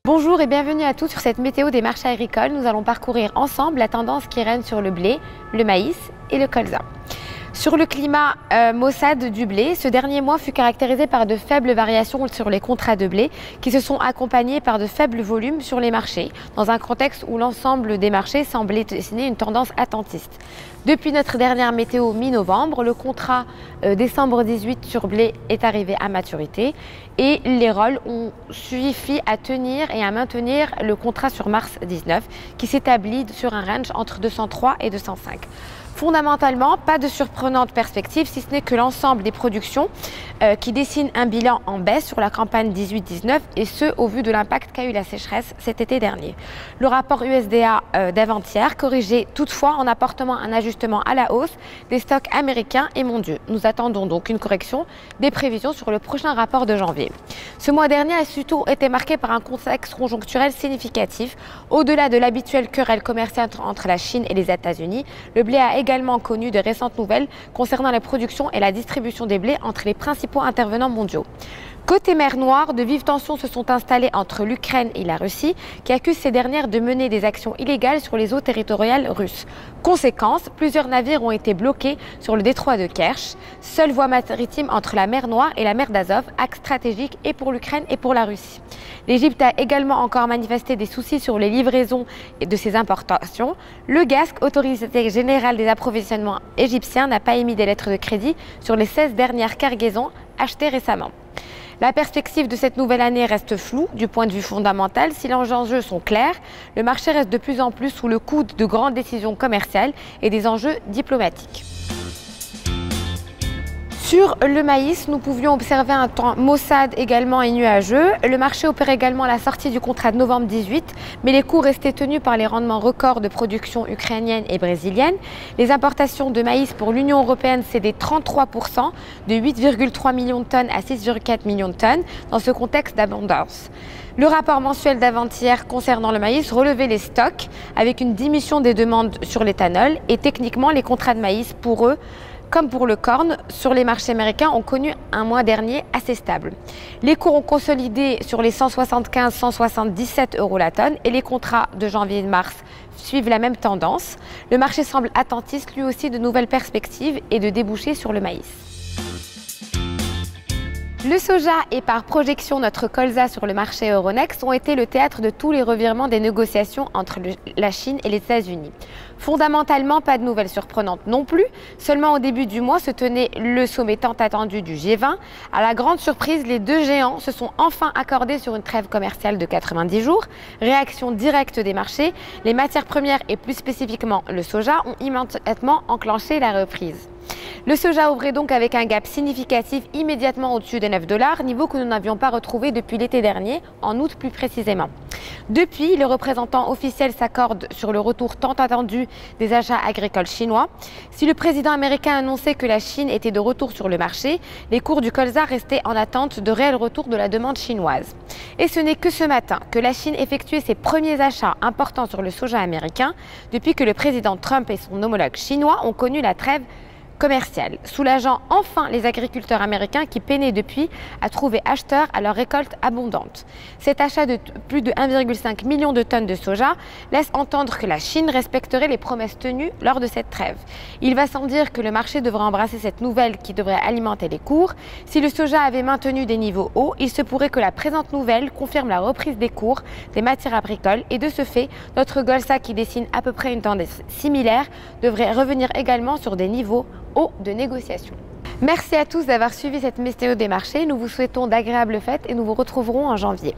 Bonjour et bienvenue à tous sur cette météo des marchés agricoles. Nous allons parcourir ensemble la tendance qui règne sur le blé, le maïs et le colza. Sur le climat maussade du blé, ce dernier mois fut caractérisé par de faibles variations sur les contrats de blé qui se sont accompagnés par de faibles volumes sur les marchés, dans un contexte où l'ensemble des marchés semblait dessiner une tendance attentiste. Depuis notre dernière météo mi-novembre, le contrat décembre 18 sur blé est arrivé à maturité et les rôles ont suffi à tenir et à maintenir le contrat sur mars 19 qui s'établit sur un range entre 203 et 205. Fondamentalement, pas de surprenante perspective, si ce n'est que l'ensemble des productions qui dessinent un bilan en baisse sur la campagne 18-19 et ce au vu de l'impact qu'a eu la sécheresse cet été dernier. Le rapport USDA d'avant-hier corrigeait toutefois en apportant un ajustement à la hausse des stocks américains et mondiaux. Nous attendons donc une correction des prévisions sur le prochain rapport de janvier. Ce mois dernier a surtout été marqué par un contexte conjoncturel significatif. Au-delà de l'habituelle querelle commerciale entre la Chine et les États-Unis, le blé a également connu de récentes nouvelles concernant la production et la distribution des blés entre les principaux intervenants mondiaux. Côté mer Noire, de vives tensions se sont installées entre l'Ukraine et la Russie, qui accusent ces dernières de mener des actions illégales sur les eaux territoriales russes. Conséquence, plusieurs navires ont été bloqués sur le détroit de Kerch, seule voie maritime entre la mer Noire et la mer d'Azov, axe stratégique et pour l'Ukraine et pour la Russie. L'Égypte a également encore manifesté des soucis sur les livraisons de ses importations. Le GASC, Autorité générale des approvisionnements égyptiens, n'a pas émis des lettres de crédit sur les 16 dernières cargaisons achetées récemment. La perspective de cette nouvelle année reste floue du point de vue fondamental. Si les enjeux sont clairs, le marché reste de plus en plus sous le coup de grandes décisions commerciales et des enjeux diplomatiques. Sur le maïs, nous pouvions observer un temps maussade également et nuageux. Le marché opère également la sortie du contrat de novembre 18, mais les coûts restaient tenus par les rendements records de production ukrainienne et brésilienne. Les importations de maïs pour l'Union européenne cédaient 33%, de 8,3 millions de tonnes à 6,4 millions de tonnes, dans ce contexte d'abondance. Le rapport mensuel d'avant-hier concernant le maïs relevait les stocks avec une diminution des demandes sur l'éthanol et techniquement les contrats de maïs pour eux comme pour le corn, sur les marchés américains ont connu un mois dernier assez stable. Les cours ont consolidé sur les 175-177 € la tonne et les contrats de janvier et de mars suivent la même tendance. Le marché semble attentiste lui aussi de nouvelles perspectives et de débouchés sur le maïs. Le soja et par projection notre colza sur le marché Euronext ont été le théâtre de tous les revirements des négociations entre la Chine et les États-Unis. Fondamentalement, pas de nouvelles surprenantes non plus. Seulement au début du mois se tenait le sommet tant attendu du G20. À la grande surprise, les deux géants se sont enfin accordés sur une trêve commerciale de 90 jours. Réaction directe des marchés, les matières premières et plus spécifiquement le soja ont immédiatement enclenché la reprise. Le soja ouvrait donc avec un gap significatif immédiatement au-dessus des 9 $, niveau que nous n'avions pas retrouvé depuis l'été dernier, en août plus précisément. Depuis, les représentants officiels s'accordent sur le retour tant attendu des achats agricoles chinois. Si le président américain annonçait que la Chine était de retour sur le marché, les cours du colza restaient en attente de réel retour de la demande chinoise. Et ce n'est que ce matin que la Chine effectuait ses premiers achats importants sur le soja américain, depuis que le président Trump et son homologue chinois ont connu la trêve commerciale, soulageant enfin les agriculteurs américains qui peinaient depuis à trouver acheteurs à leur récolte abondante. Cet achat de plus de 1,5 million de tonnes de soja laisse entendre que la Chine respecterait les promesses tenues lors de cette trêve. Il va sans dire que le marché devrait embrasser cette nouvelle qui devrait alimenter les cours. Si le soja avait maintenu des niveaux hauts, il se pourrait que la présente nouvelle confirme la reprise des cours des matières agricoles et de ce fait, notre colza qui dessine à peu près une tendance similaire devrait revenir également sur des niveaux hauts de négociation. Merci à tous d'avoir suivi cette météo des marchés. Nous vous souhaitons d'agréables fêtes et nous vous retrouverons en janvier.